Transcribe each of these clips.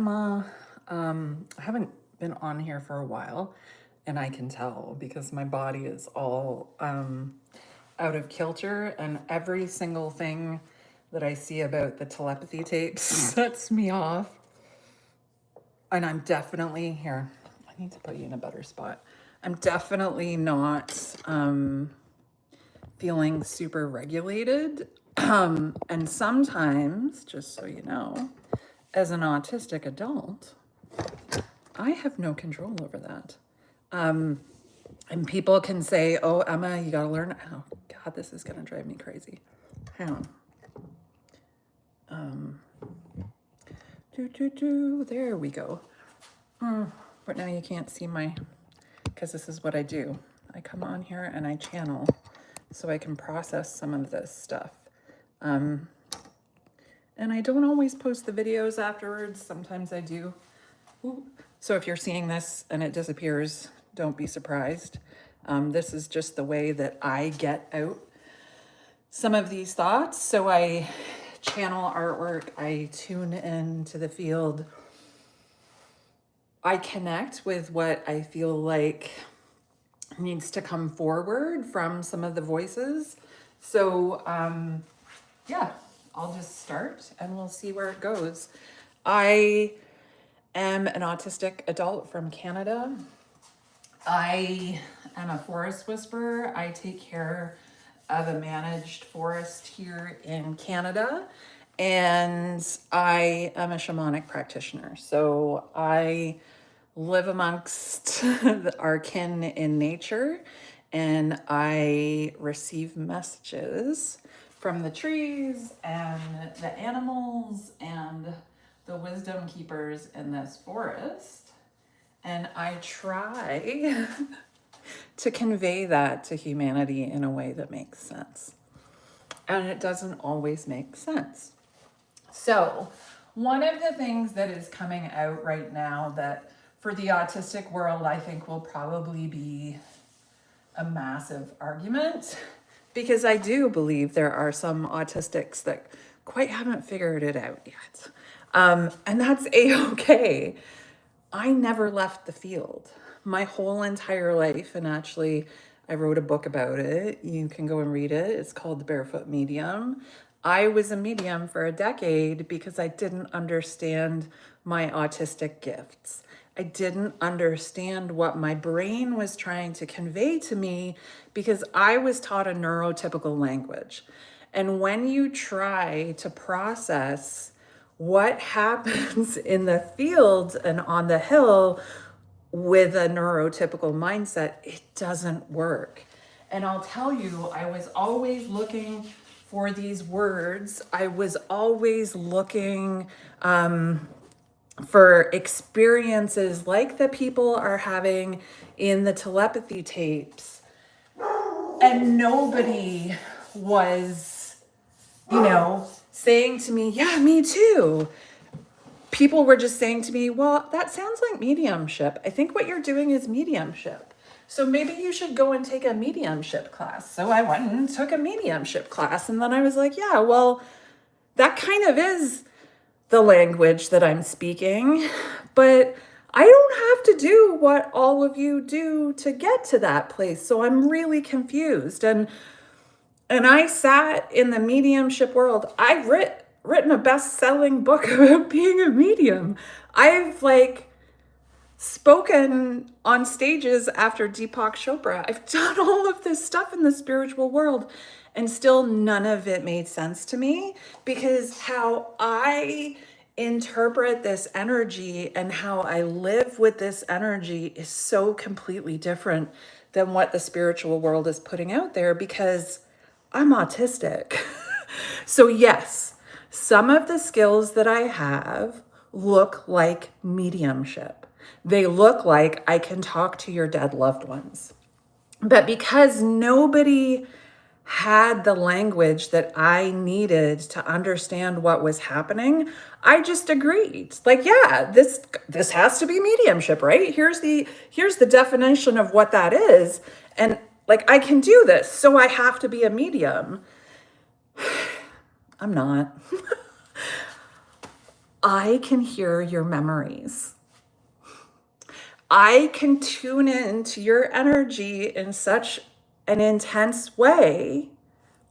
I haven't been on here for a while, and I can tell because my body is all out of kilter, and every single thing that I see about the telepathy tapes sets me off. And I'm definitely here. I need to put you in a better spot. I'm definitely not feeling super regulated. And sometimes, just so you know, as an autistic adult, I have no control over that. And people can say, oh, Emma, you got to learn. Oh, God, this is going to drive me crazy. Hang on. There we go. But now you can't see my, because this is what I do. I come on here and I channel so I can process some of this stuff. And I don't always post the videos afterwards. Sometimes I do. Ooh. So if you're seeing this and it disappears, don't be surprised. This is just the way that I get out some of these thoughts. So I channel artwork, I tune into the field, I connect with what I feel like needs to come forward from some of the voices. So yeah, I'll just start and we'll see where it goes. I am an autistic adult from Canada. I am a forest whisperer. I take care of a managed forest here in Canada, and I am a shamanic practitioner. So I live amongst our kin in nature, and I receive messages from the trees and the animals and the wisdom keepers in this forest. And I try to convey that to humanity in a way that makes sense. And it doesn't always make sense. So, one of the things that is coming out right now that for the autistic world, I think will probably be a massive argument, because I do believe there are some autistics that quite haven't figured it out yet. And that's a-okay. I never left the field my whole entire life. And actually, I wrote a book about it. You can go and read it. It's called The Barefoot Medium. I was a medium for a decade because I didn't understand my autistic gifts. I didn't understand what my brain was trying to convey to me because I was taught a neurotypical language. And when you try to process what happens in the field and on the hill with a neurotypical mindset, it doesn't work. And I'll tell you, I was always looking for these words. I was always looking for experiences like the people are having in the telepathy tapes. And nobody was, saying to me, yeah, me too. People were just saying to me, well, that sounds like mediumship. I think what you're doing is mediumship. So maybe you should go and take a mediumship class. So I went and took a mediumship class. And then I was like, yeah, well, that kind of is the language that I'm speaking. But I don't have to do what all of you do to get to that place. So I'm really confused. And I sat in the mediumship world. I've written a best-selling book about being a medium. I've spoken on stages after Deepak Chopra. I've done all of this stuff in the spiritual world, and still none of it made sense to me, because how I interpret this energy and how I live with this energy is so completely different than what the spiritual world is putting out there, because I'm autistic. So yes, some of the skills that I have look like mediumship. They look like I can talk to your dead loved ones. But because nobody had the language that I needed to understand what was happening, I just agreed. Like, yeah, this has to be mediumship, right? Here's the definition of what that is. And I can do this, so I have to be a medium. I'm not. I can hear your memories. I can tune in to your energy in such an intense way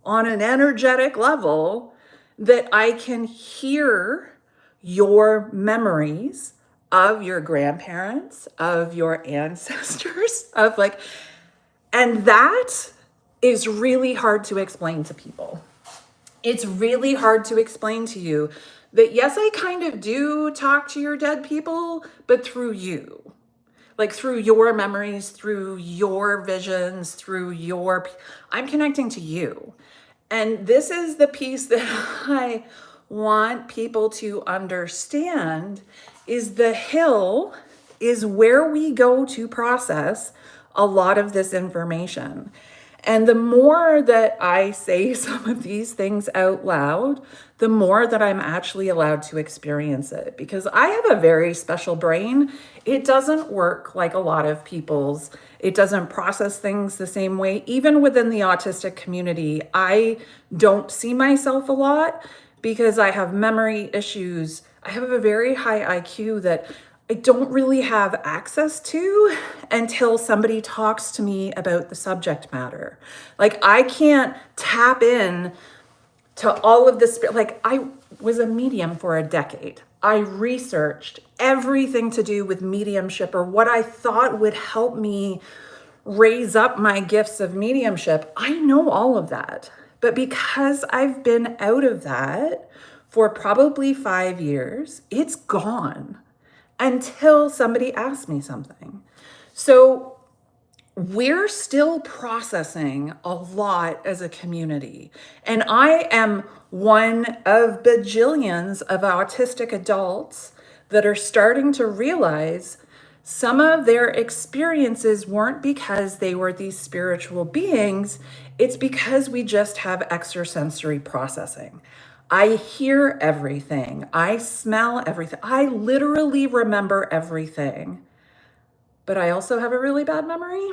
on an energetic level that I can hear your memories of your grandparents, of your ancestors, of like, and that is really hard to explain to people. It's really hard to explain to you that yes, I kind of do talk to your dead people, but through you. Like through your memories, through your visions, I'm connecting to you. And this is the piece that I want people to understand is the hill is where we go to process a lot of this information. And the more that I say some of these things out loud, the more that I'm actually allowed to experience it, because I have a very special brain. It doesn't work like a lot of people's. It doesn't process things the same way. Even within the autistic community, I don't see myself a lot because I have memory issues. I have a very high IQ that I don't really have access to until somebody talks to me about the subject matter. Like I can't tap in to all of this. Like I was a medium for a decade. I researched everything to do with mediumship or what I thought would help me raise up my gifts of mediumship. I know all of that. But because I've been out of that for probably 5 years, it's gone until somebody asks me something. So we're still processing a lot as a community. And I am one of bajillions of autistic adults that are starting to realize some of their experiences weren't because they were these spiritual beings. It's because we just have extrasensory processing. I hear everything. I smell everything. I literally remember everything. But I also have a really bad memory.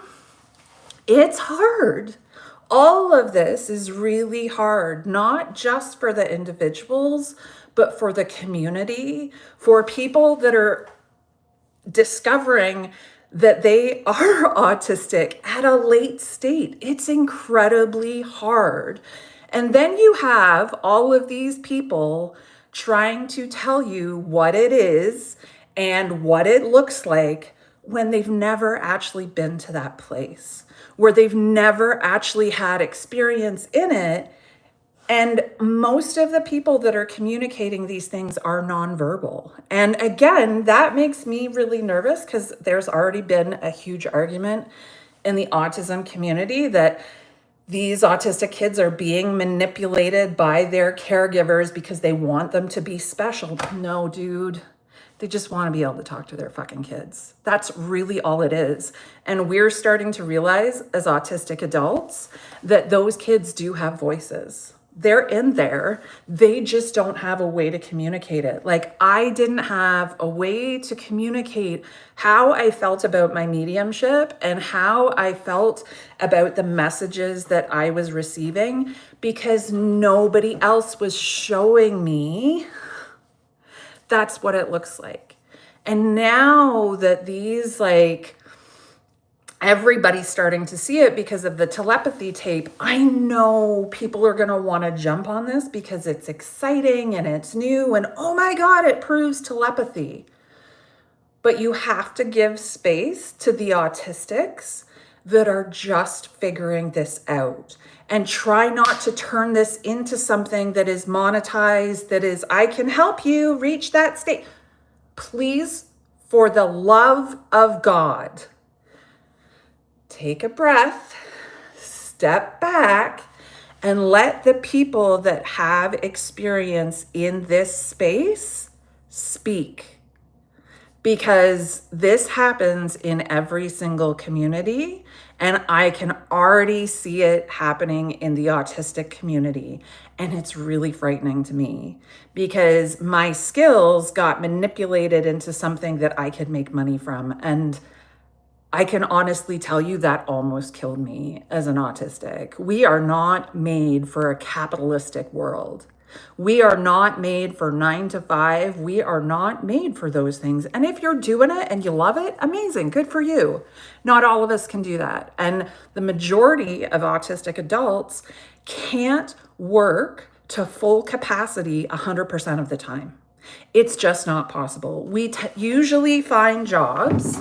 It's hard. All of this is really hard, not just for the individuals, but for the community, for people that are discovering that they are autistic at a late state. It's incredibly hard. And then you have all of these people trying to tell you what it is and what it looks like when they've never actually been to that place, where they've never actually had experience in it. And most of the people that are communicating these things are nonverbal. And again, that makes me really nervous because there's already been a huge argument in the autism community that these autistic kids are being manipulated by their caregivers because they want them to be special. No, dude. They just want to be able to talk to their fucking kids. That's really all it is. And we're starting to realize as autistic adults that those kids do have voices. They're in there. They just don't have a way to communicate it. Like I didn't have a way to communicate how I felt about my mediumship and how I felt about the messages that I was receiving because nobody else was showing me that's what it looks like. And now that these everybody's starting to see it because of the telepathy tape, I know people are going to want to jump on this because it's exciting and it's new and oh my God, it proves telepathy. But you have to give space to the autistics that are just figuring this out and try not to turn this into something that is monetized, that is, I can help you reach that state. Please, for the love of God, take a breath, step back, and let the people that have experience in this space speak. Because this happens in every single community, and I can already see it happening in the autistic community. And it's really frightening to me because my skills got manipulated into something that I could make money from. And I can honestly tell you that almost killed me as an autistic. We are not made for a capitalistic world. We are not made for 9 to 5. We are not made for those things. And if you're doing it and you love it, amazing, good for you. Not all of us can do that. And the majority of autistic adults can't work to full capacity 100% of the time. It's just not possible. We usually find jobs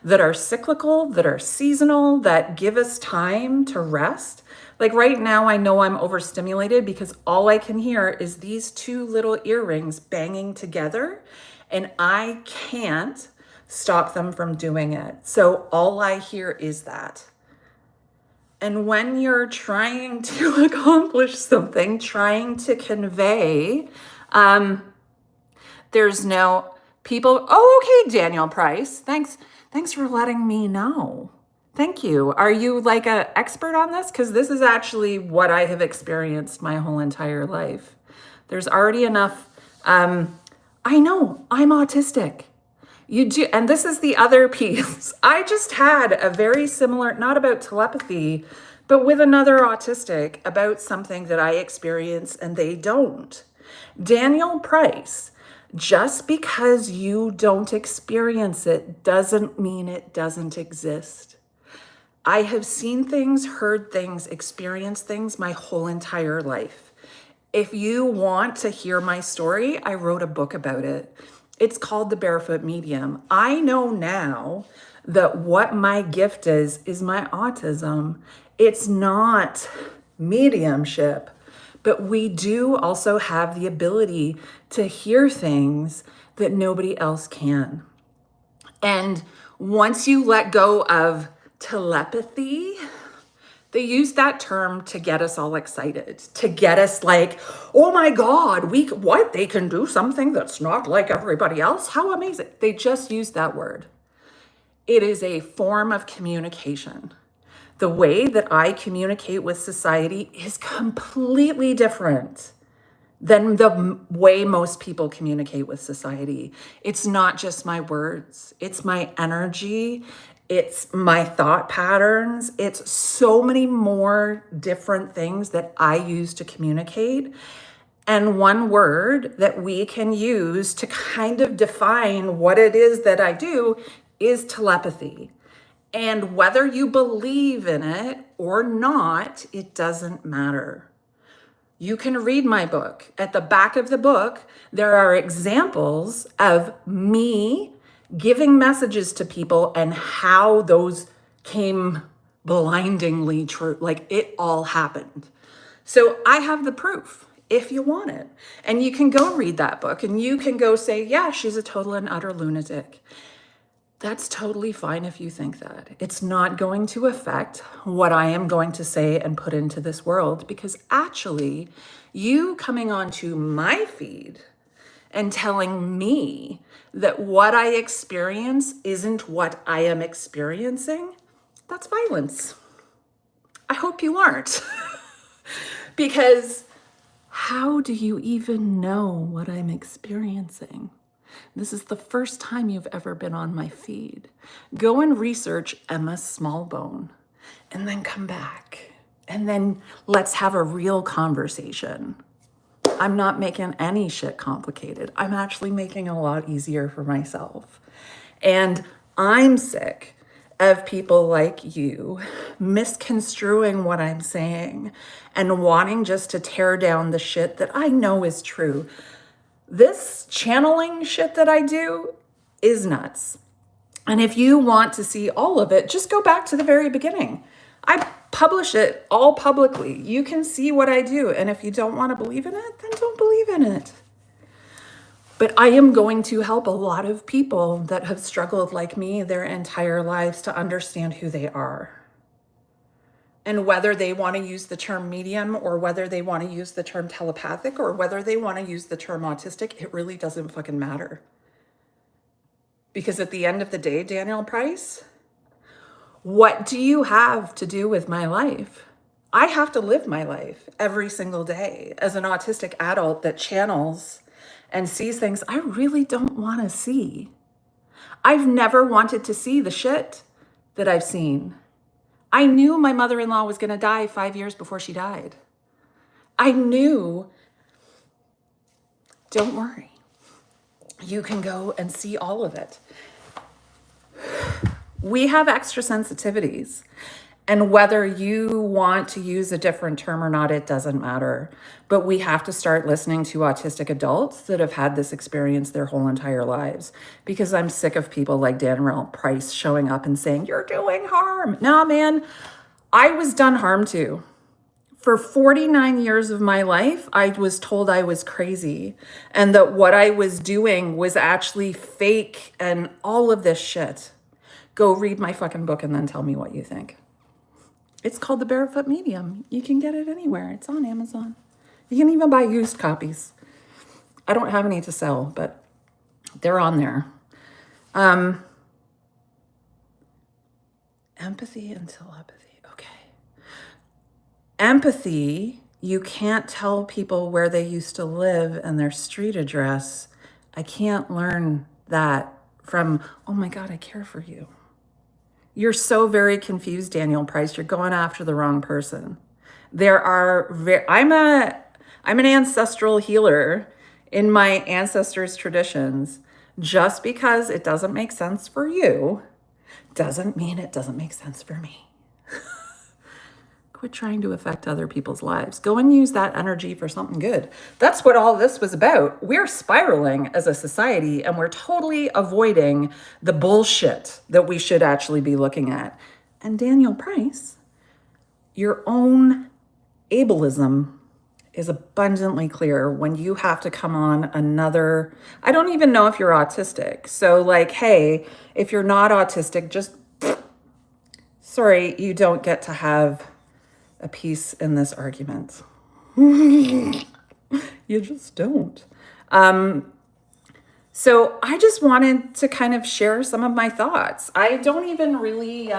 that are cyclical, that are seasonal, that give us time to rest. Like right now, I know I'm overstimulated because all I can hear is these two little earrings banging together, and I can't stop them from doing it. So all I hear is that. And when you're trying to accomplish something, trying to convey, there's no people. Oh, okay, Daniel Price. Thanks for letting me know. Thank you. Are you like an expert on this? Because this is actually what I have experienced my whole entire life. There's already enough. I know I'm autistic. You do, and this is the other piece. I just had a very similar, not about telepathy, but with another autistic about something that I experience and they don't. Daniel Price, just because you don't experience it doesn't mean it doesn't exist. I have seen things, heard things, experienced things my whole entire life. If you want to hear my story, I wrote a book about it. It's called The Barefoot Medium. I know now that what my gift is my autism. It's not mediumship, but we do also have the ability to hear things that nobody else can. And once you let go of telepathy, they use that term to get us all excited, to get us like, oh my God, they can do something that's not like everybody else. How amazing. They just use that word. It is a form of communication. The way that I communicate with society is completely different than the way most people communicate with society. It's not just my words, it's my energy, it's my thought patterns, it's so many more different things that I use to communicate. And one word that we can use to kind of define what it is that I do is telepathy. And whether you believe in it or not, it doesn't matter. You can read my book. At the back of the book, there are examples of me giving messages to people and how those came blindingly true. Like it all happened. So I have the proof if you want it. And you can go read that book and you can go say, yeah, she's a total and utter lunatic. That's totally fine if you think that. It's not going to affect what I am going to say and put into this world, because actually, you coming onto my feed and telling me that what I experience isn't what I am experiencing, that's violence. I hope you aren't. Because how do you even know what I'm experiencing? This is the first time you've ever been on my feed. Go and research Emma Smallbone and then come back. And then let's have a real conversation. I'm not making any shit complicated. I'm actually making it a lot easier for myself. And I'm sick of people like you misconstruing what I'm saying and wanting just to tear down the shit that I know is true. This channeling shit that I do is nuts. And if you want to see all of it, just go back to the very beginning. I publish it all publicly. You can see what I do. And if you don't want to believe in it, then don't believe in it. But I am going to help a lot of people that have struggled like me their entire lives to understand who they are. And whether they want to use the term medium or whether they want to use the term telepathic or whether they want to use the term autistic, it really doesn't fucking matter. Because at the end of the day, Daniel Price, what do you have to do with my life? I have to live my life every single day as an autistic adult that channels and sees things I really don't want to see. I've never wanted to see the shit that I've seen. I knew my mother-in-law was going to die 5 years before she died. I knew, don't worry, you can go and see all of it. We have extra sensitivities. And whether you want to use a different term or not, it doesn't matter. But we have to start listening to autistic adults that have had this experience their whole entire lives. Because I'm sick of people like Daniel Price showing up and saying, you're doing harm. Nah, man, I was done harm to. For 49 years of my life, I was told I was crazy and that what I was doing was actually fake and all of this shit. Go read my fucking book and then tell me what you think. It's called The Barefoot Medium. You can get it anywhere. It's on Amazon. You can even buy used copies. I don't have any to sell, but they're on there. Empathy and telepathy. Okay. Empathy, you can't tell people where they used to live and their street address. I can't learn that from, oh my God, I care for you. You're so very confused, Daniel Price. You're going after the wrong person. I'm an ancestral healer in my ancestors' traditions. Just because it doesn't make sense for you doesn't mean it doesn't make sense for me. Quit trying to affect other people's lives. Go and use that energy for something good. That's what all this was about. We're spiraling as a society and we're totally avoiding the bullshit that we should actually be looking at. And Daniel Price, your own ableism is abundantly clear when you have to come on another, I don't even know if you're autistic. So like, hey, if you're not autistic, just, sorry, you don't get to have a piece in this argument. You just don't. So I just wanted to kind of share some of my thoughts. I don't even really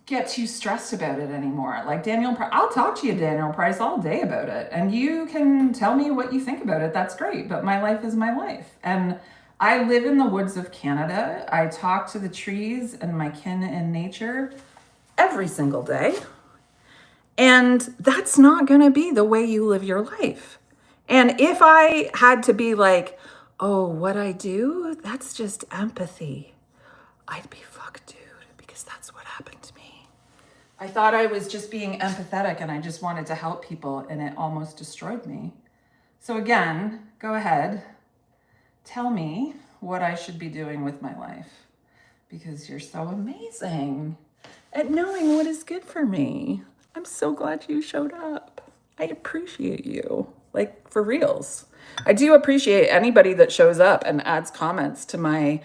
get too stressed about it anymore. Like Daniel Price, I'll talk to you, Daniel Price, all day about it. And you can tell me what you think about it. That's great. But my life is my life. And I live in the woods of Canada. I talk to the trees and my kin in nature every single day. And that's not going to be the way you live your life. And if I had to be like, oh, what I do, that's just empathy, I'd be fucked, dude, because that's what happened to me. I thought I was just being empathetic and I just wanted to help people and it almost destroyed me. So again, go ahead, tell me what I should be doing with my life because you're so amazing at knowing what is good for me. I'm so glad you showed up. I appreciate you, like for reals. I do appreciate anybody that shows up and adds comments to my,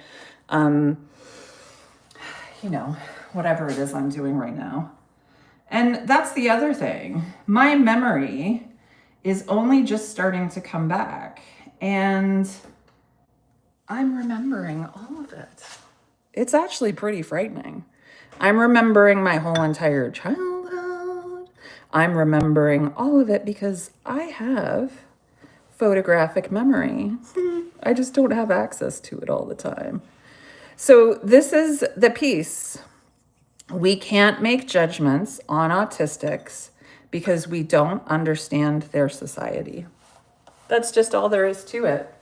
whatever it is I'm doing right now. And that's the other thing. My memory is only just starting to come back and I'm remembering all of it. It's actually pretty frightening. I'm remembering my whole entire childhood. I'm remembering all of it because I have photographic memory. I just don't have access to it all the time. So this is the piece. We can't make judgments on autistics because we don't understand their society. That's just all there is to it.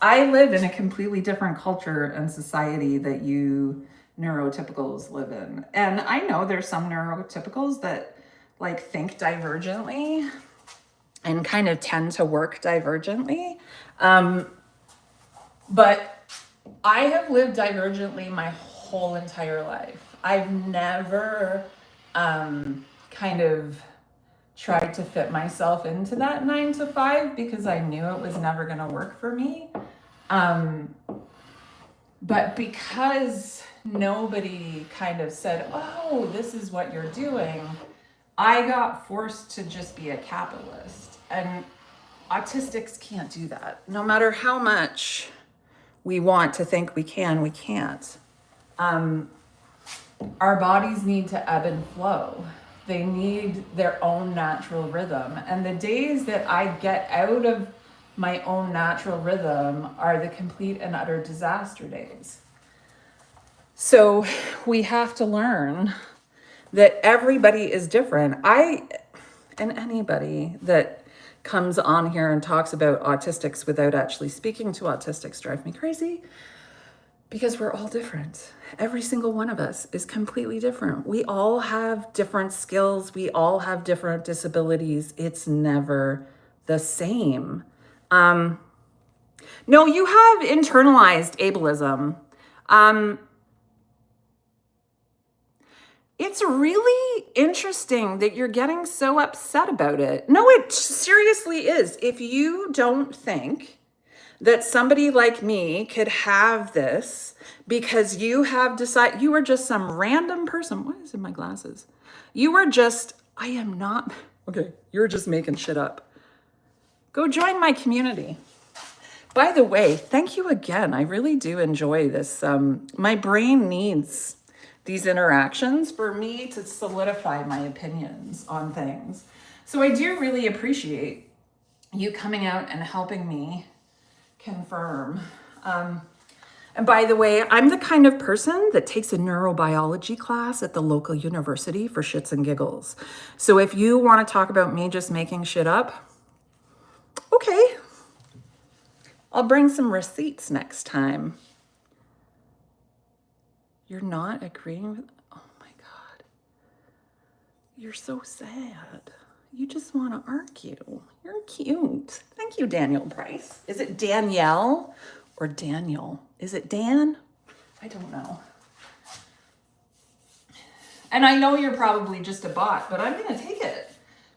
I live in a completely different culture and society that you neurotypicals live in. And I know there's some neurotypicals that like think divergently and kind of tend to work divergently. But I have lived divergently my whole entire life. I've never kind of tried to fit myself into that 9 to 5 because I knew it was never going to work for me. But because nobody kind of said, oh, this is what you're doing, I got forced to just be a capitalist. And autistics can't do that. No matter how much we want to think we can, we can't. Our bodies need to ebb and flow. They need their own natural rhythm. And the days that I get out of my own natural rhythm are the complete and utter disaster days. So we have to learn that everybody is different. And anybody that comes on here and talks about autistics without actually speaking to autistics drive me crazy, because we're all different. Every single one of us is completely different. We all have different skills. We all have different disabilities. It's never the same. No, you have internalized ableism. It's really interesting that you're getting so upset about it. No, it seriously is. If you don't think that somebody like me could have this because you have decided, you are just some random person. What is in my glasses? You are just, I am not, okay, you're just making shit up. Go join my community. By the way, thank you again. I really do enjoy this. My brain needs these interactions for me to solidify my opinions on things. So I do really appreciate you coming out and helping me confirm. And by the way, I'm the kind of person that takes a neurobiology class at the local university for shits and giggles. So if you want to talk about me just making shit up, okay, I'll bring some receipts next time. You're not agreeing with, oh my God. You're so sad. You just want to argue. You're cute. Thank you, Daniel Price. Is it Danielle or Daniel? Is it Dan? I don't know. And I know you're probably just a bot, but I'm going to take it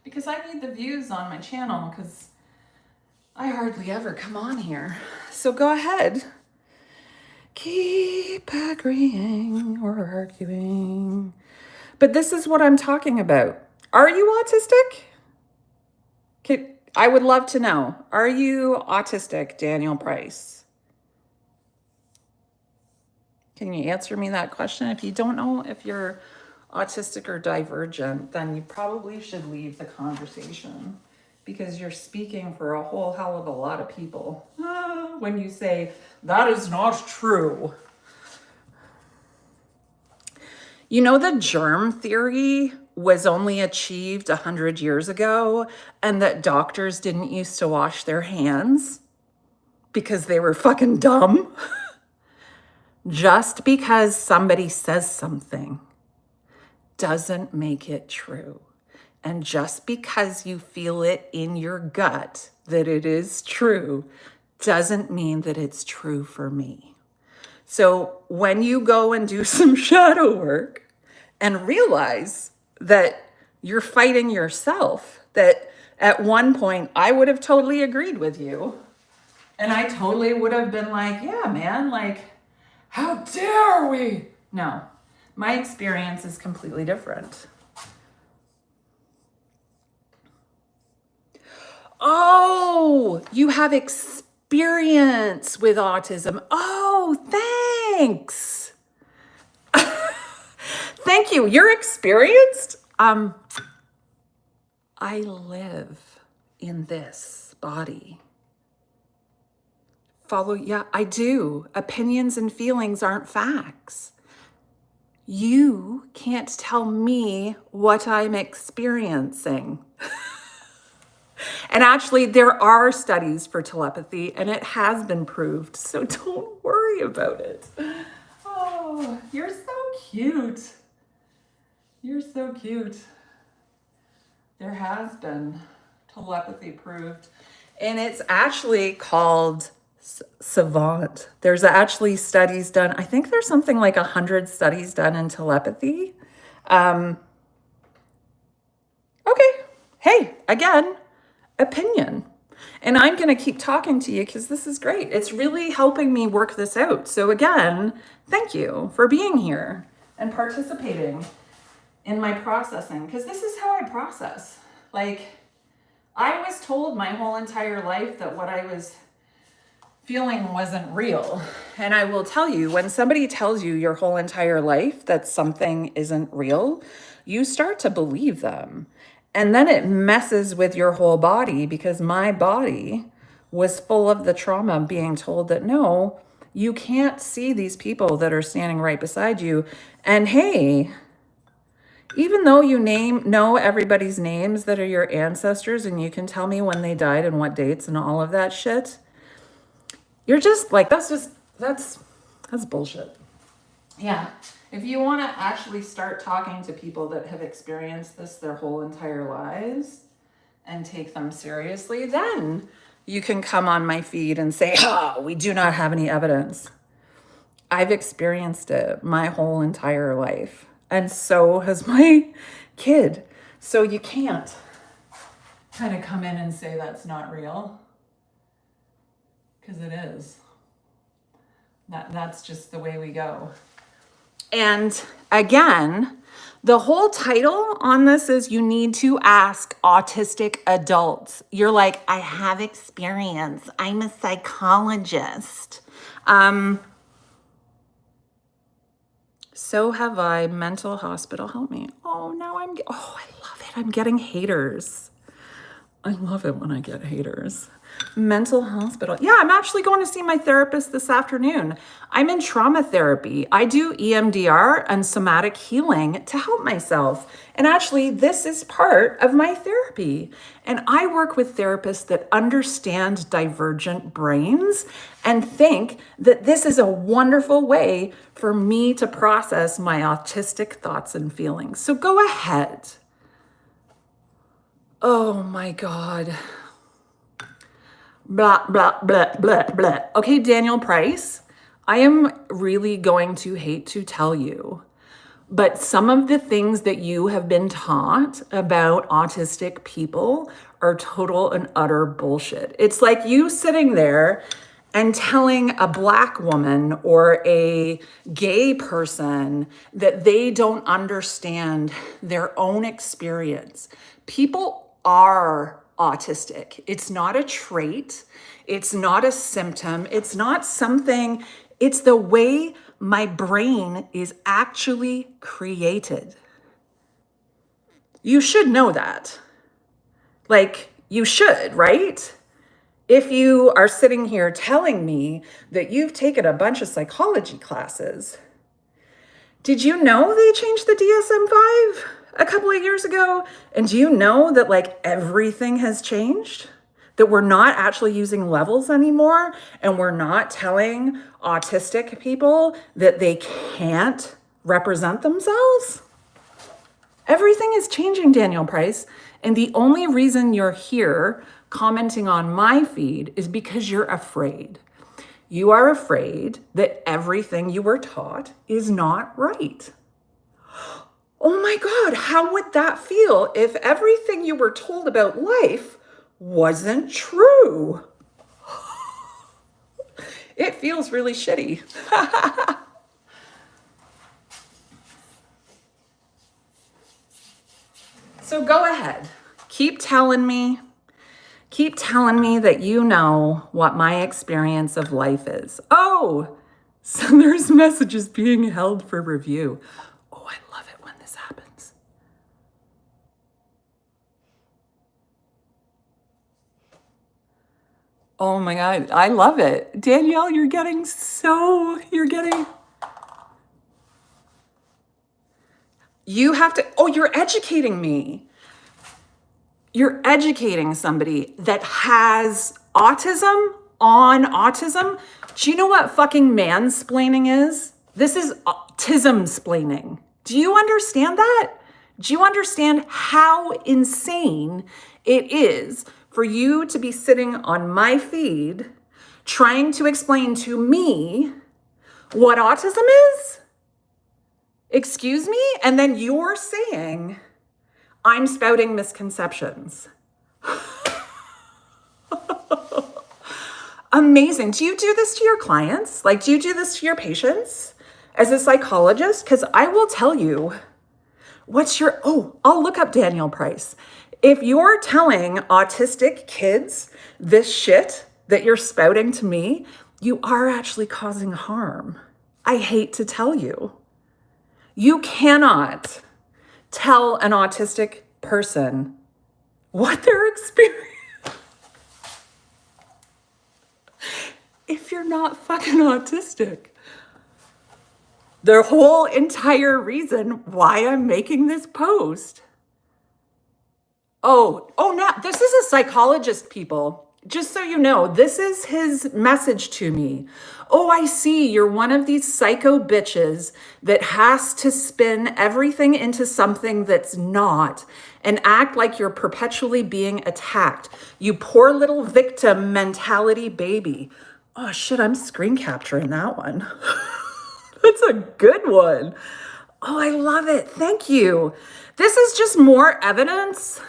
because I need the views on my channel because I hardly ever come on here. So go ahead. Keep agreeing or arguing. But this is what I'm talking about. Are you autistic? I would love to know. Are you autistic, Daniel Price? Can you answer me that question? If you don't know if you're autistic or divergent, then you probably should leave the conversation because you're speaking for a whole hell of a lot of people when you say, that is not true. You know, the germ theory was only achieved 100 years ago, and that doctors didn't used to wash their hands because they were fucking dumb. Just because somebody says something doesn't make it true. And just because you feel it in your gut that it is true doesn't mean that it's true for me. So when you go and do some shadow work and realize that you're fighting yourself, that at one point I would have totally agreed with you. And I totally would have been like, yeah, man, like, how dare we? No, my experience is completely different. Oh, you have experience with autism. Oh, thanks. Thank you. You're experienced. I live in this body. Yeah, I do. Opinions and feelings aren't facts. You can't tell me what I'm experiencing. And actually, there are studies for telepathy, and it has been proved, so don't worry about it. Oh, you're so cute. You're so cute. There has been telepathy proved, and it's actually called savant. There's actually studies done. I think there's something like 100 studies done in telepathy. Okay. Hey, again, opinion. And I'm going to keep talking to you because this is great. It's really helping me work this out. So again, thank you for being here and participating in my processing, because this is how I process. Like, I was told my whole entire life that what I was feeling wasn't real. And I will tell you, when somebody tells you your whole entire life that something isn't real, you start to believe them. And then it messes with your whole body, because my body was full of the trauma of being told that no, You can't see these people that are standing right beside you. And hey, even though you know everybody's names that are your ancestors and you can tell me when they died and what dates and all of that shit, you're just like, that's bullshit. Yeah. If you want to actually start talking to people that have experienced this their whole entire lives and take them seriously, then you can come on my feed and say, we do not have any evidence. I've experienced it my whole entire life. And so has my kid. So you can't kind of come in and say that's not real. Because it is. That's just the way we go. And again, the whole title on this is you need to ask autistic adults. You're like, I have experience. I'm a psychologist. So have I. Mental hospital, help me. Oh, now I love it. I'm getting haters. I love it when I get haters. Mental hospital. Yeah, I'm actually going to see my therapist this afternoon. I'm in trauma therapy. I do EMDR and somatic healing to help myself. And actually, this is part of my therapy. And I work with therapists that understand divergent brains and think that this is a wonderful way for me to process my autistic thoughts and feelings. So go ahead. Oh my God. Blah, blah, blah, blah, blah. Okay, Daniel Price, I am really going to hate to tell you, but some of the things that you have been taught about autistic people are total and utter bullshit. It's like you sitting there and telling a Black woman or a gay person that they don't understand their own experience. People are autistic. It's not a trait. It's not a symptom. It's not something, it's the way my brain is actually created. You should know that. Like, you should, right? If you are sitting here telling me that you've taken a bunch of psychology classes, did you know they changed the DSM-5 a couple of years ago? And do you know that like everything has changed? That we're not actually using levels anymore, and we're not telling autistic people that they can't represent themselves? Everything is changing, Daniel Price. And the only reason you're here commenting on my feed is because you're afraid. You are afraid that everything you were taught is not right. Oh my God, how would that feel if everything you were told about life wasn't true? It feels really shitty. So go ahead. Keep telling me that you know what my experience of life is. Oh, so there's messages being held for review. Oh, I love it when this happens. Oh my God, I love it. Danielle, you're getting. You have to, you're educating me. You're educating somebody that has autism on autism. Do you know what fucking mansplaining is? This is autism-splaining. Do you understand that? Do you understand how insane it is for you to be sitting on my feed trying to explain to me what autism is? Excuse me? And then you're saying I'm spouting misconceptions. Amazing. Do you do this to your clients? Like, do you do this to your patients as a psychologist? Because I will tell you, I'll look up Daniel Price. If you're telling autistic kids this shit that you're spouting to me, you are actually causing harm. I hate to tell you. You cannot tell an autistic person what their experience. if you're not fucking autistic. The whole entire reason why I'm making this post. Oh, now this is a psychologist, people. Just so you know, this is his message to me. Oh, I see. You're one of these psycho bitches that has to spin everything into something that's not and act like you're perpetually being attacked. You poor little victim mentality baby. Oh shit, I'm screen capturing that one. That's a good one. Oh, I love it. Thank you. This is just more evidence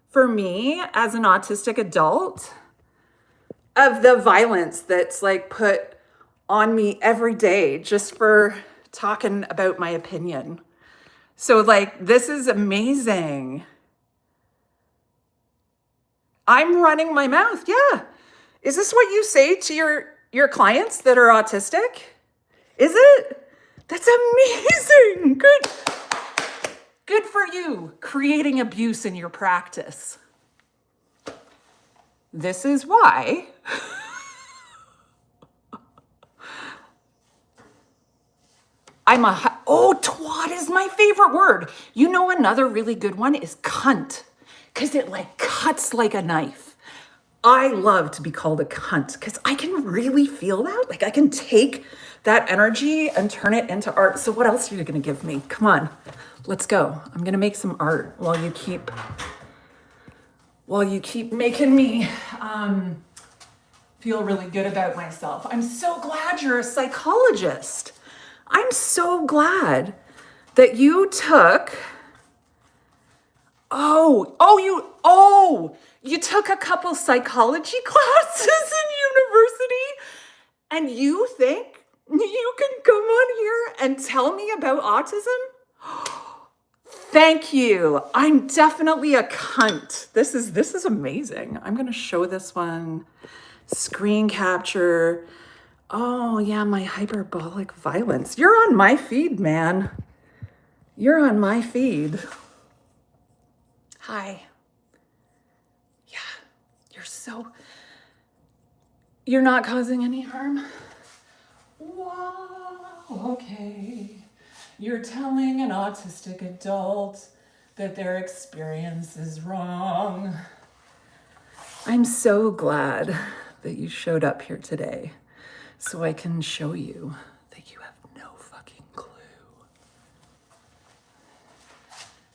for me as an autistic adult of the violence that's like put on me every day just for talking about my opinion. So like, this is amazing. I'm running my mouth. Yeah. Is this what you say to your clients that are autistic? Is it? That's amazing. Good for you, creating abuse in your practice. This is why twat is my favorite word. You know, another really good one is cunt, because it like cuts like a knife. I love to be called a cunt because I can really feel that. Like I can take that energy and turn it into art. So what else are you going to give me? Come on, let's go. I'm going to make some art while you keep making me feel really good about myself. I'm so glad you're a psychologist. I'm so glad that you took, you took a couple psychology classes in university and you think you can come on here and tell me about autism? Thank you. I'm definitely a cunt. This is amazing. I'm going to show this one. Screen capture. Oh yeah, my hyperbolic violence. You're on my feed, man. You're on my feed. Hi. Yeah, you're not causing any harm? Wow, okay. You're telling an autistic adult that their experience is wrong. I'm so glad that you showed up here today so I can show you that you have no fucking clue.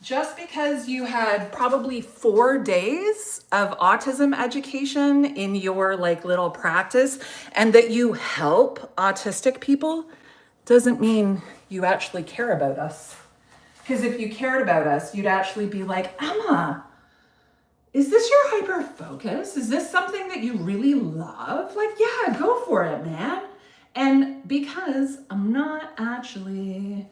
Just because you had probably 4 days of autism education in your like little practice and that you help autistic people doesn't mean you actually care about us. Because if you cared about us, you'd actually be like, Emma, is this your hyper focus? Is this something that you really love? Like, yeah, go for it, man. And because I'm not actually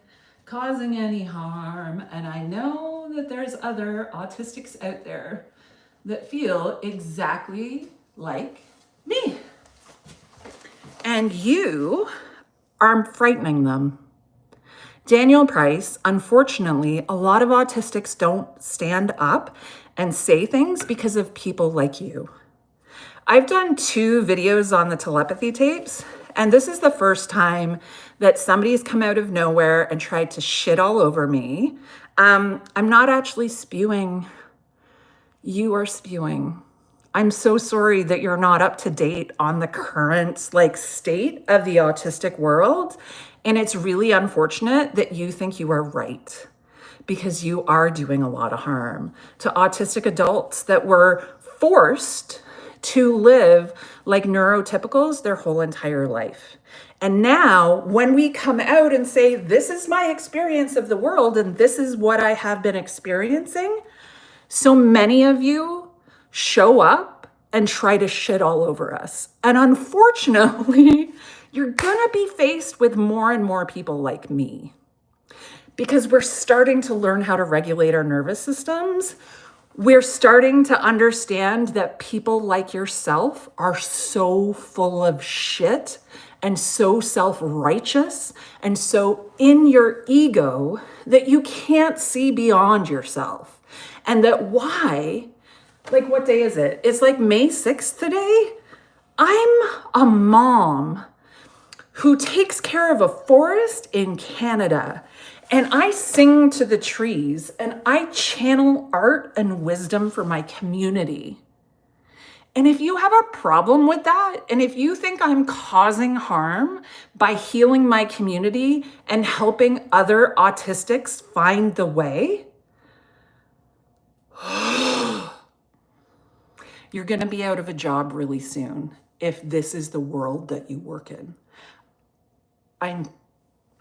causing any harm, and I know that there's other autistics out there that feel exactly like me. And you are frightening them. Daniel Price, unfortunately, a lot of autistics don't stand up and say things because of people like you. I've done 2 videos on the telepathy tapes, and this is the first time that somebody's come out of nowhere and tried to shit all over me. I'm not actually spewing. You are spewing. I'm so sorry that you're not up to date on the current like state of the autistic world. And it's really unfortunate that you think you are right, because you are doing a lot of harm to autistic adults that were forced to live like neurotypicals their whole entire life. And now when we come out and say, this is my experience of the world and this is what I have been experiencing, so many of you show up and try to shit all over us. And unfortunately, you're gonna be faced with more and more people like me, because we're starting to learn how to regulate our nervous systems. We're starting to understand that people like yourself are so full of shit and so self-righteous and so in your ego that you can't see beyond yourself. And that why, like what day is it? It's like May 6th today. I'm a mom who takes care of a forest in Canada, and I sing to the trees and I channel art and wisdom for my community. And if you have a problem with that, and if you think I'm causing harm by healing my community and helping other autistics find the way, you're going to be out of a job really soon if this is the world that you work in. I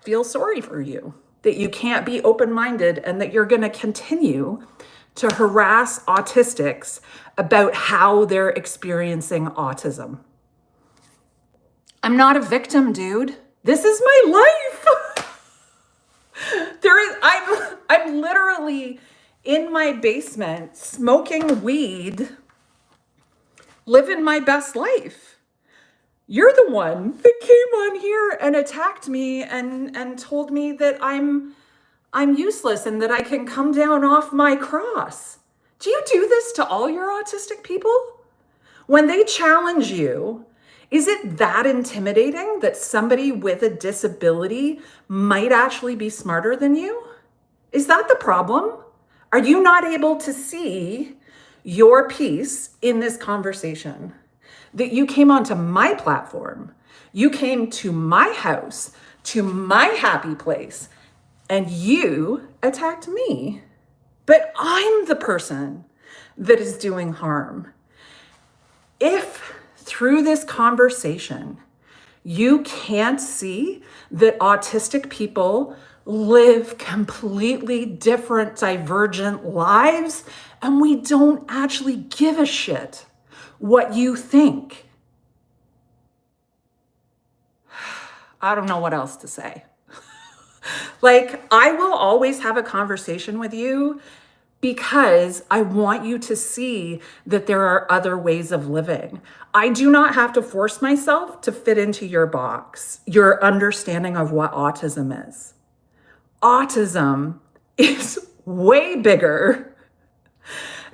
feel sorry for you that you can't be open-minded and that you're going to continue to harass autistics about how they're experiencing autism. I'm not a victim, dude. This is my life. I'm literally in my basement smoking weed, living my best life. You're the one that came on here and attacked me and told me that I'm useless and that I can come down off my cross. Do you do this to all your autistic people? When they challenge you, is it that intimidating that somebody with a disability might actually be smarter than you? Is that the problem? Are you not able to see your piece in this conversation? That you came onto my platform, you came to my house, to my happy place, and you attacked me. But I'm the person that is doing harm. If through this conversation, you can't see that autistic people live completely different, divergent lives, and we don't actually give a shit what you think, I don't know what else to say. Like, I will always have a conversation with you because I want you to see that there are other ways of living. I do not have to force myself to fit into your box, your understanding of what autism is. Autism is way bigger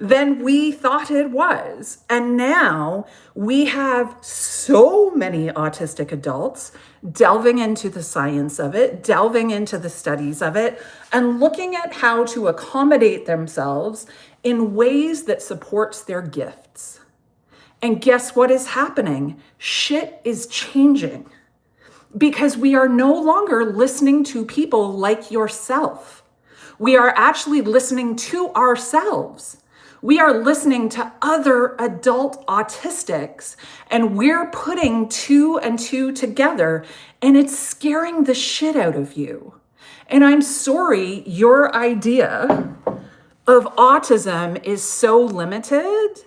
than we thought it was. And now we have so many autistic adults delving into the science of it, delving into the studies of it, and looking at how to accommodate themselves in ways that supports their gifts. And guess what is happening? Shit is changing because we are no longer listening to people like yourself. We are actually listening to ourselves. We are listening to other adult autistics, and we're putting two and two together, and it's scaring the shit out of you. And I'm sorry, your idea of autism is so limited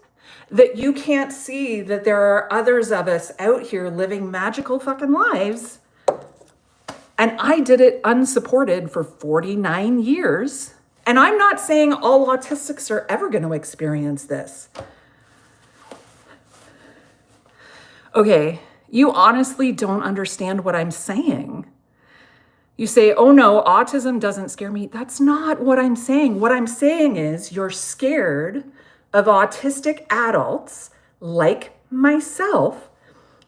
that you can't see that there are others of us out here living magical fucking lives. And I did it unsupported for 49 years. And I'm not saying all autistics are ever going to experience this. Okay, you honestly don't understand what I'm saying. You say, oh no, autism doesn't scare me. That's not what I'm saying. What I'm saying is you're scared of autistic adults like myself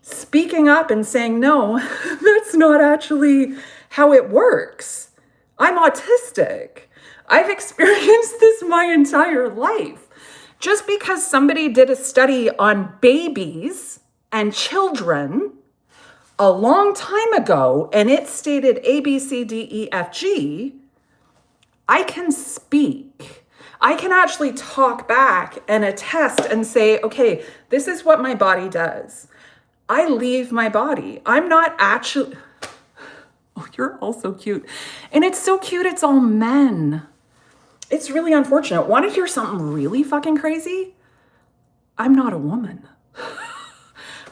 speaking up and saying, no, that's not actually how it works. I'm autistic. I've experienced this my entire life. Just because somebody did a study on babies and children a long time ago, and it stated A, B, C, D, E, F, G, I can speak. I can actually talk back and attest and say, okay, this is what my body does. I leave my body. I'm not actually, oh, you're all so cute. And it's so cute, it's all men. It's really unfortunate. Want to hear something really fucking crazy? I'm not a woman.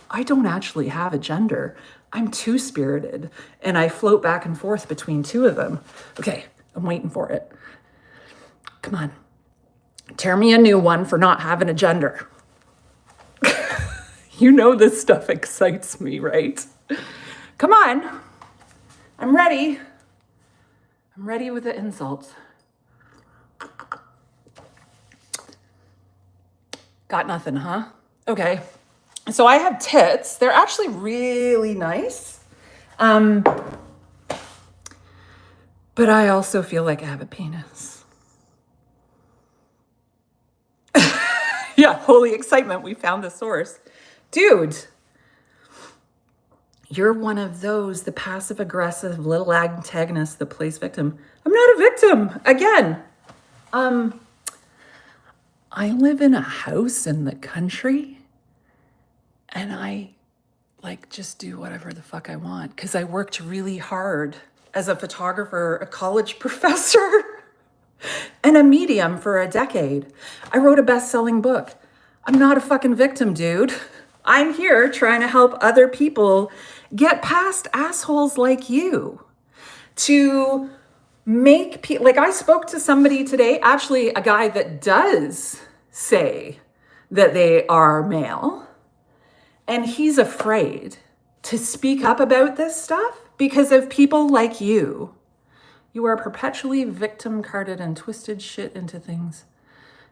I don't actually have a gender. I'm two-spirited, and I float back and forth between two of them. Okay, I'm waiting for it. Come on. Tear me a new one for not having a gender. You know this stuff excites me, right? Come on. I'm ready. I'm ready with the insults. Got nothing, huh? Okay. So I have tits. They're actually really nice. But I also feel like I have a penis. Yeah, holy excitement. We found the source. Dude, you're one of those, the passive aggressive little antagonist that plays victim. I'm not a victim. Again, I live in a house in the country and I like just do whatever the fuck I want because I worked really hard as a photographer, a college professor, and a medium for a decade. I wrote a best-selling book. I'm not a fucking victim, dude. I'm here trying to help other people get past assholes like you. To make people, like I spoke to somebody today, actually a guy that does say that they are male, and he's afraid to speak up about this stuff because of people like you. You are perpetually victim carded and twisted shit into things.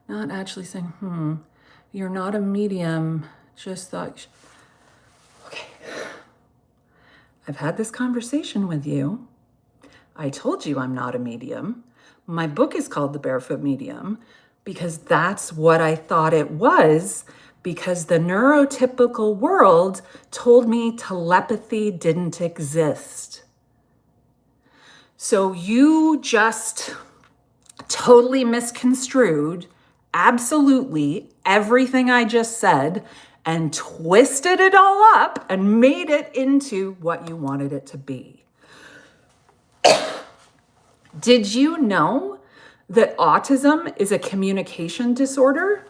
Not actually saying, you're not a medium. Just thought, okay. I've had this conversation with you. I told you I'm not a medium. My book is called The Barefoot Medium because that's what I thought it was, because the neurotypical world told me telepathy didn't exist. So you just totally misconstrued absolutely everything I just said and twisted it all up and made it into what you wanted it to be. Did you know that autism is a communication disorder?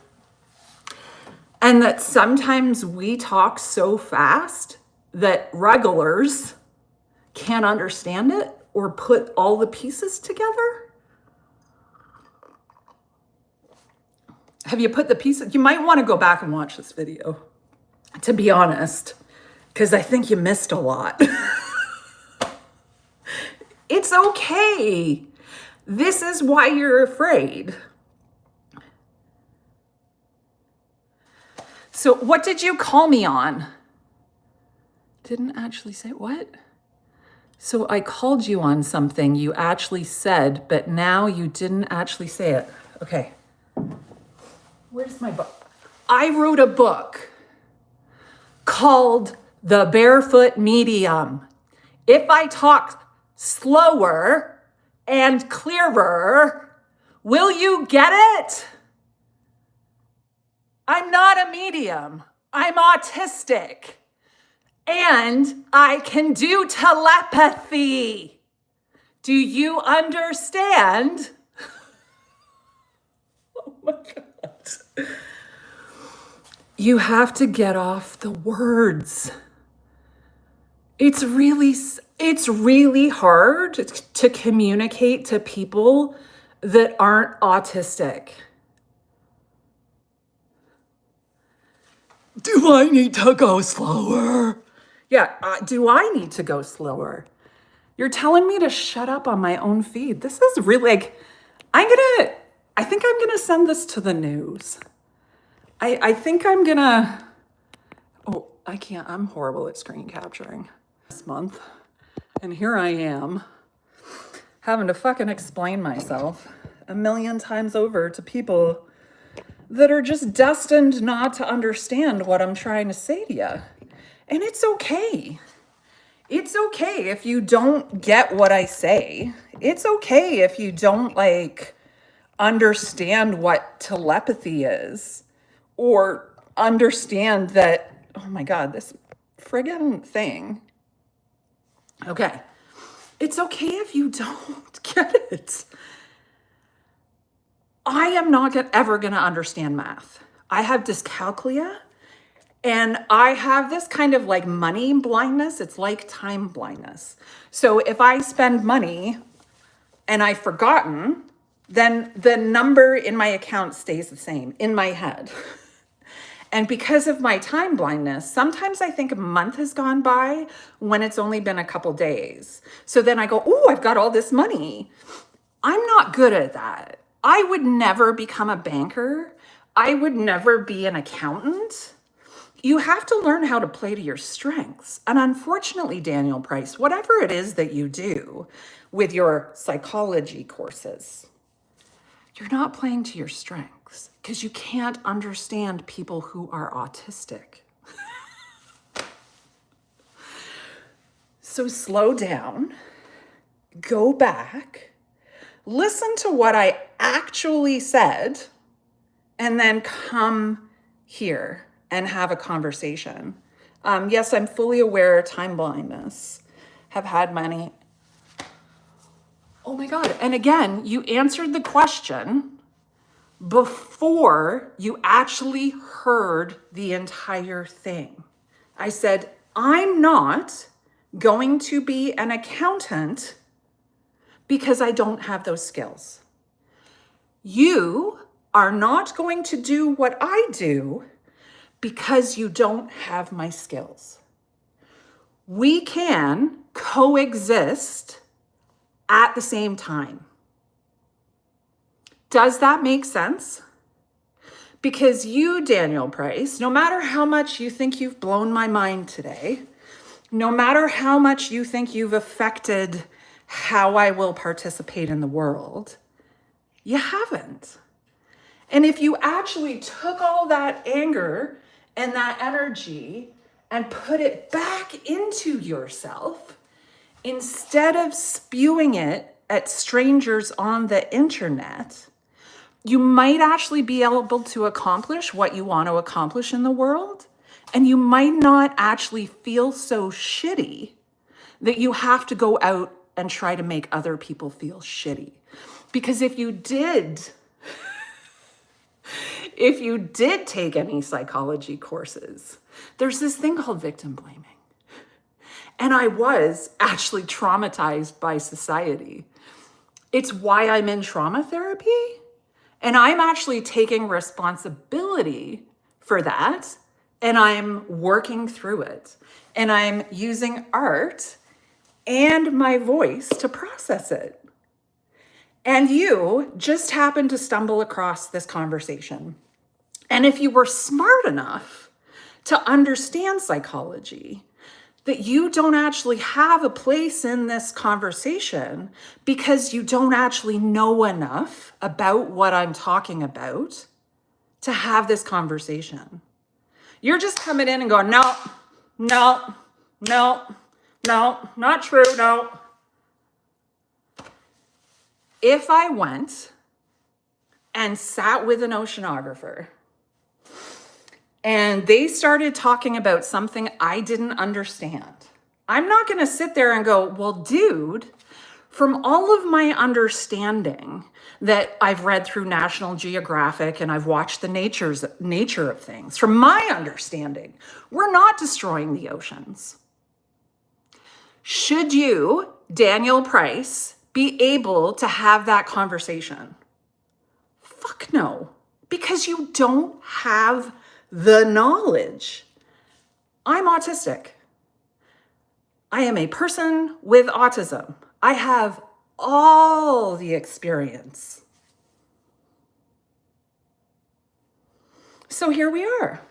And that sometimes we talk so fast that regulars can't understand it or put all the pieces together? Have you put the pieces? You might want to go back and watch this video, to be honest, because I think you missed a lot. It's okay. This is why you're afraid. So what did you call me on? Didn't actually say what? So I called you on something you actually said, but now you didn't actually say it. Okay. Where's my book? I wrote a book called The Barefoot Medium. If I talk slower and clearer, will you get it? I'm not a medium. I'm autistic. And I can do telepathy. Do you understand? Oh my God. You have to get off the words. It's really hard to communicate to people that aren't autistic. Do I need to go slower? Yeah, do I need to go slower? You're telling me to shut up on my own feed. This is really like, I think I'm gonna send this to the news. I think I'm gonna, oh, I can't, I'm horrible at screen capturing this month. And here I am having to fucking explain myself a million times over to people that are just destined not to understand what I'm trying to say to you. And it's okay. It's okay if you don't get what I say. It's okay if you don't like understand what telepathy is or understand that, oh my God, this friggin' thing. Okay. It's okay if you don't get it. I am not ever going to understand math. I have dyscalculia and I have this kind of like money blindness. It's like time blindness. So if I spend money and I've forgotten, then the number in my account stays the same in my head. And because of my time blindness, sometimes I think a month has gone by when it's only been a couple days. So then I go, oh, I've got all this money. I'm not good at that. I would never become a banker. I would never be an accountant. you have to learn how to play to your strengths. And unfortunately, Daniel Price, whatever it is that you do with your psychology courses, you're not playing to your strengths because you can't understand people who are autistic. So slow down, go back, listen to what I actually said, and then come here and have a conversation. Yes, I'm fully aware of time blindness. Have had many. Oh my God. And again, you answered the question before you actually heard the entire thing. I said, I'm not going to be an accountant because I don't have those skills. You are not going to do what I do because you don't have my skills. We can coexist at the same time. Does that make sense? Because you, Daniel Price, no matter how much you think you've blown my mind today, no matter how much you think you've affected how I will participate in the world, you haven't. And if you actually took all that anger and that energy and put it back into yourself, instead of spewing it at strangers on the internet, you might actually be able to accomplish what you want to accomplish in the world. And you might not actually feel so shitty that you have to go out and try to make other people feel shitty. Because if you did take any psychology courses, there's this thing called victim blaming. And I was actually traumatized by society. It's why I'm in trauma therapy. And I'm actually taking responsibility for that. And I'm working through it. And I'm using art and my voice to process it. And you just happened to stumble across this conversation. And if you were smart enough to understand psychology, that you don't actually have a place in this conversation because you don't actually know enough about what I'm talking about to have this conversation. You're just coming in and going, no, no, no, no, not true, no. If I went and sat with an oceanographer and they started talking about something I didn't understand, I'm not going to sit there and go, well, dude, from all of my understanding that I've read through National Geographic and I've watched the nature of things, from my understanding, we're not destroying the oceans. Should you, Daniel Price, be able to have that conversation? Fuck no, because you don't have the knowledge. I'm autistic. I am a person with autism. I have all the experience. So here we are.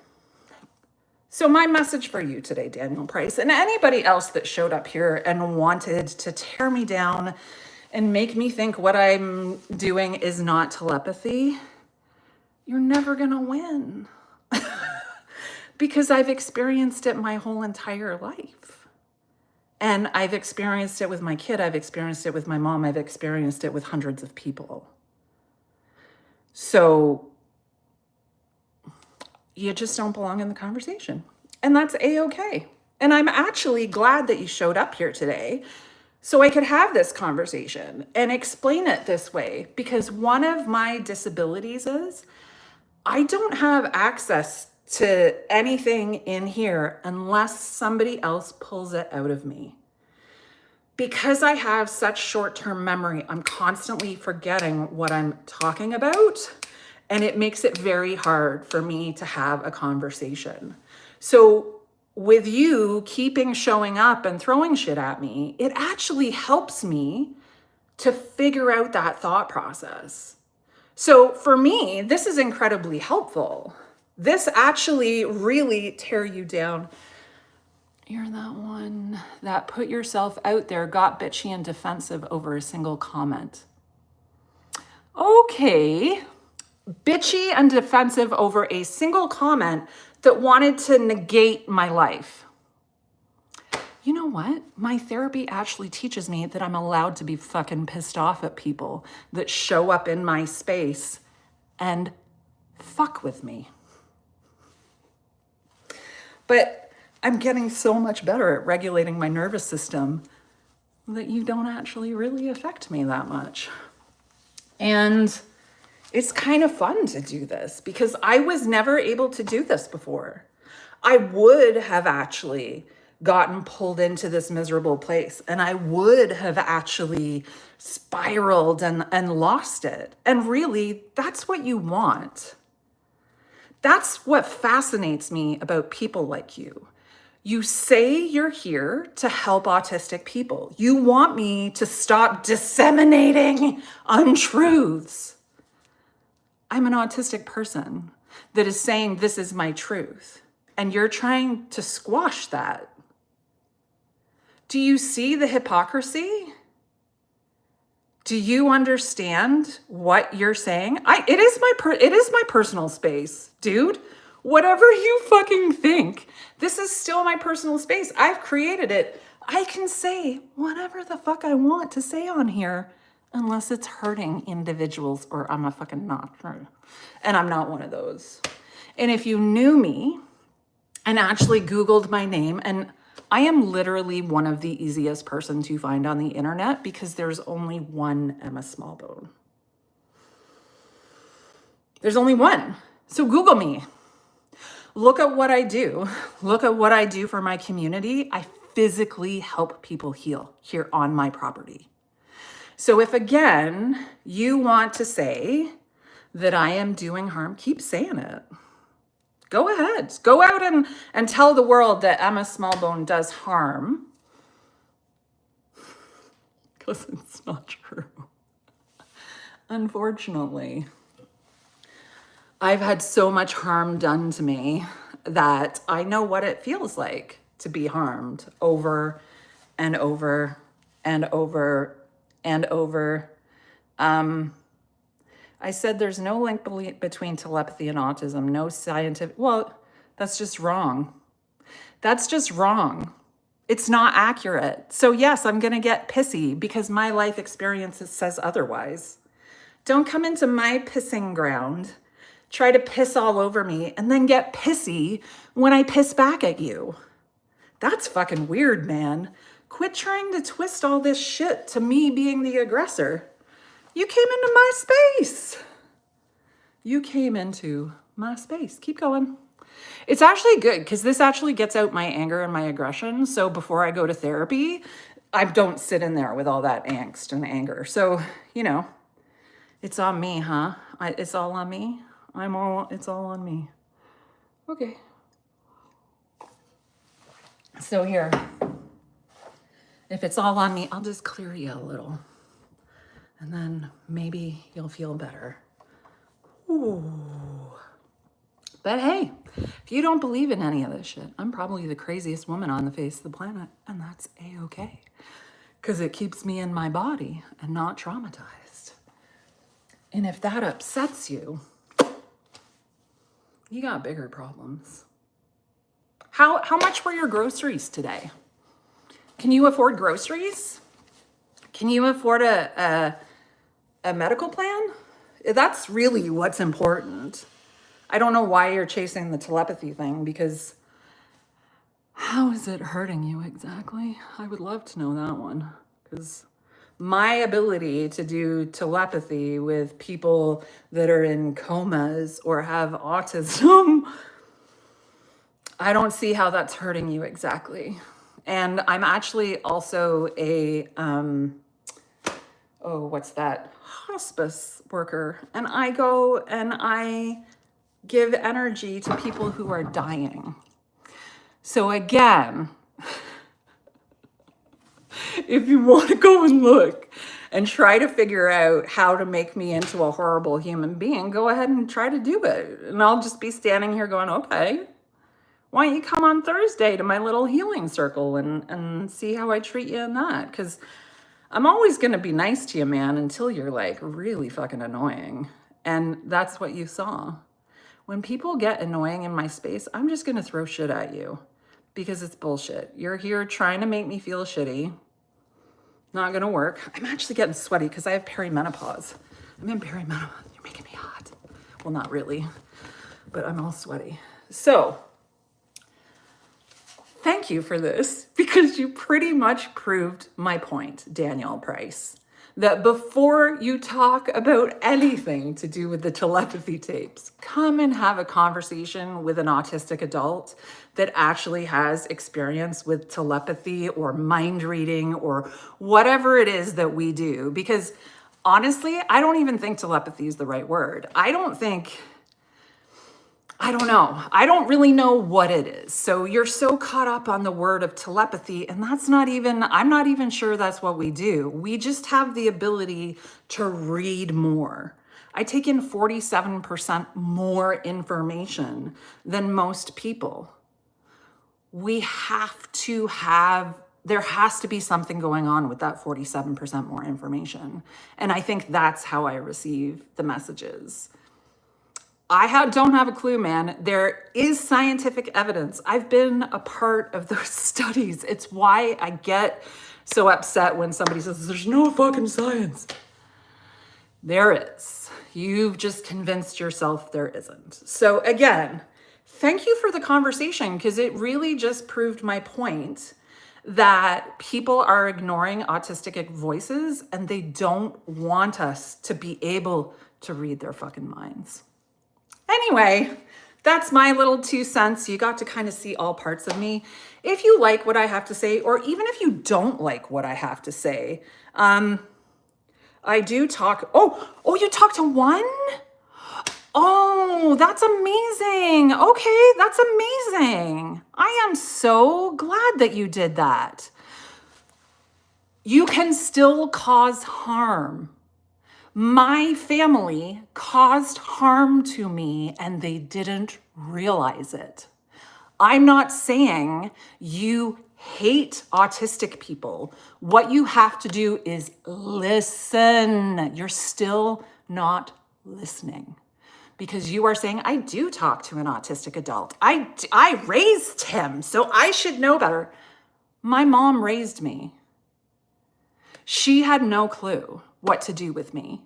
So my message for you today, Daniel Price, and anybody else that showed up here and wanted to tear me down and make me think what I'm doing is not telepathy, you're never gonna win. Because I've experienced it my whole entire life. And I've experienced it with my kid, I've experienced it with my mom, I've experienced it with hundreds of people. So you just don't belong in the conversation. And that's A-okay. And I'm actually glad that you showed up here today so I could have this conversation and explain it this way, because one of my disabilities is I don't have access to anything in here unless somebody else pulls it out of me. Because I have such short-term memory, I'm constantly forgetting what I'm talking about, and it makes it very hard for me to have a conversation. So with you keeping showing up and throwing shit at me, it actually helps me to figure out that thought process. So for me, this is incredibly helpful This actually really tear you down. You're that one that put yourself out there, got bitchy and defensive over a single comment. Okay, bitchy and defensive over a single comment that wanted to negate my life. You know what? My therapy actually teaches me that I'm allowed to be fucking pissed off at people that show up in my space and fuck with me. But I'm getting so much better at regulating my nervous system that you don't actually really affect me that much. And it's kind of fun to do this because I was never able to do this before. I would have actually gotten pulled into this miserable place, and I would have actually spiraled and lost it. And really, that's what you want. That's what fascinates me about people like you. You say you're here to help autistic people. You want me to stop disseminating untruths. I'm an autistic person that is saying this is my truth, and you're trying to squash that. Do you see the hypocrisy? Do you understand what you're saying? It is my personal space, dude. Whatever you fucking think, this is still my personal space. I've created it. I can say whatever the fuck I want to say on here, unless it's hurting individuals or I'm a fucking not. And I'm not one of those. And if you knew me and actually Googled my name, and I am literally one of the easiest person to find on the internet because there's only one Emma Smallbone. There's only one. So Google me. Look at what I do. Look at what I do for my community. I physically help people heal here on my property. So if again, you want to say that I am doing harm, keep saying it. Go ahead. Go out and tell the world that Emma Smallbone does harm. Because it's not true. Unfortunately. I've had so much harm done to me that I know what it feels like to be harmed over and over and over and over. I said there's no link between telepathy and autism, no scientific, well, that's just wrong. That's just wrong. It's not accurate. So yes, I'm gonna get pissy because my life experience says otherwise. Don't come into my pissing ground, try to piss all over me, and then get pissy when I piss back at you. That's fucking weird, man. Quit trying to twist all this shit to me being the aggressor. You came into my space. You came into my space. Keep going. It's actually good because this actually gets out my anger and my aggression. So before I go to therapy, I don't sit in there with all that angst and anger. So, you know, it's on me, huh? It's all on me. It's all on me. Okay. So here, if it's all on me, I'll just clear you a little. And then maybe you'll feel better. Ooh. But hey, if you don't believe in any of this shit, I'm probably the craziest woman on the face of the planet, and that's A-okay. Because it keeps me in my body and not traumatized. And if that upsets you, you got bigger problems. How much were your groceries today? Can you afford groceries? Can you afford a medical plan? That's really what's important. I don't know why you're chasing the telepathy thing, because how is it hurting you exactly? I would love to know that one, because my ability to do telepathy with people that are in comas or have autism, I don't see how that's hurting you exactly. And I'm actually also a, hospice worker. And I go and I give energy to people who are dying. So again, if you want to go and look and try to figure out how to make me into a horrible human being, go ahead and try to do it. And I'll just be standing here going, okay, why don't you come on Thursday to my little healing circle and see how I treat you in that? Because I'm always going to be nice to you, man, until you're like really fucking annoying. And that's what you saw. When people get annoying in my space, I'm just going to throw shit at you because it's bullshit. You're here trying to make me feel shitty. Not going to work. I'm actually getting sweaty because I have perimenopause. I'm in perimenopause. You're making me hot. Well, not really, but I'm all sweaty. So thank you for this because you pretty much proved my point, Danielle Price, that before you talk about anything to do with the telepathy tapes, come and have a conversation with an autistic adult that actually has experience with telepathy or mind reading or whatever it is that we do. Because honestly, I don't even think telepathy is the right word. I don't know. I don't really know what it is. So you're so caught up on the word of telepathy, and I'm not even sure that's what we do. We just have the ability to read more. I take in 47% more information than most people. There has to be something going on with that 47% more information. And I think that's how I receive the messages. Don't have a clue, man. There is scientific evidence. I've been a part of those studies. It's why I get so upset when somebody says, there's no fucking science. There is. You've just convinced yourself there isn't. So again, thank you for the conversation because it really just proved my point that people are ignoring autistic voices and they don't want us to be able to read their fucking minds. Anyway, that's my little 2 cents. You got to kind of see all parts of me. If you like what I have to say, or even if you don't like what I have to say, I do talk. Oh, you talk to one? Oh, that's amazing. Okay, that's amazing. I am so glad that you did that. You can still cause harm. My family caused harm to me and they didn't realize it. I'm not saying you hate autistic people. What you have to do is listen. You're still not listening because you are saying, I do talk to an autistic adult. I raised him, so I should know better. My mom raised me. She had no clue what to do with me.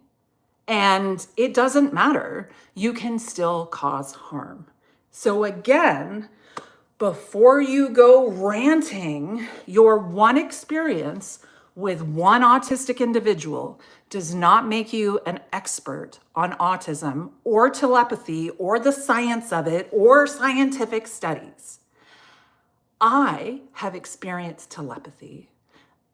And it doesn't matter. You can still cause harm. So again, before you go ranting, your one experience with one autistic individual does not make you an expert on autism or telepathy or the science of it or scientific studies. I have experienced telepathy.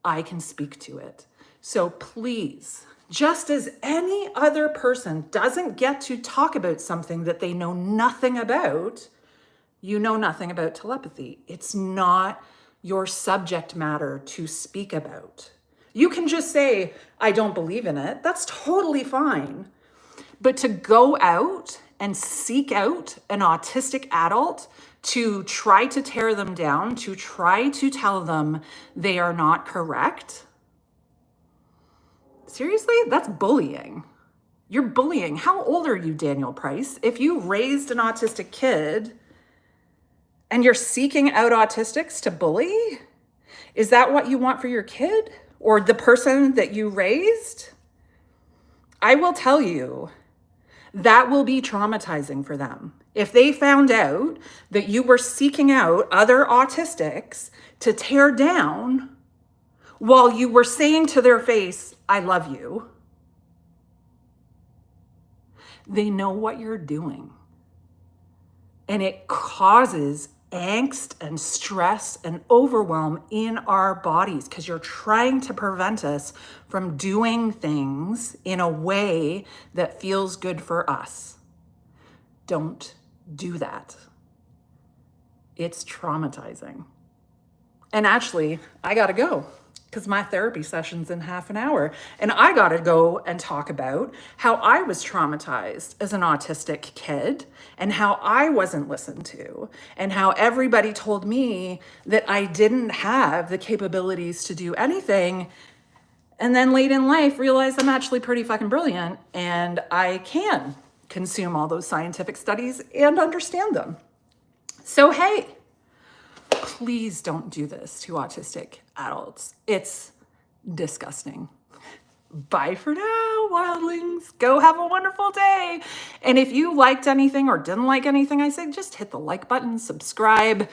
I can speak to it. So please, just as any other person doesn't get to talk about something that they know nothing about, you know nothing about telepathy. It's not your subject matter to speak about. You can just say, I don't believe in it. That's totally fine. But to go out and seek out an autistic adult to try to tear them down, to try to tell them they are not correct, seriously, that's bullying. You're bullying. How old are you, Danielle Price? If you raised an autistic kid and you're seeking out autistics to bully, is that what you want for your kid or the person that you raised? I will tell you, that will be traumatizing for them. If they found out that you were seeking out other autistics to tear down while you were saying to their face, I love you, they know what you're doing. And it causes angst and stress and overwhelm in our bodies because you're trying to prevent us from doing things in a way that feels good for us. Don't do that. It's traumatizing. And actually, I gotta go. because my therapy session's in half an hour. And I got to go and talk about how I was traumatized as an autistic kid and how I wasn't listened to and how everybody told me that I didn't have the capabilities to do anything. And then late in life, realized I'm actually pretty fucking brilliant and I can consume all those scientific studies and understand them. So, hey, please don't do this to autistic adults. It's disgusting. Bye for now, wildlings. Go have a wonderful day. And if you liked anything or didn't like anything I said, just hit the like button, subscribe,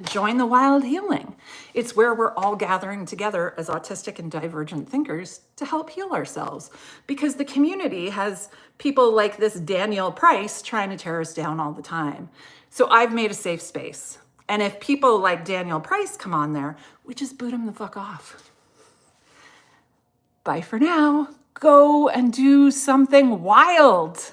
join the wild healing. It's where we're all gathering together as autistic and divergent thinkers to help heal ourselves, because the community has people like this Daniel Price trying to tear us down all the time. So I've made a safe space. And if people like Daniel Price come on there, we just boot them the fuck off. Bye for now. Go and do something wild.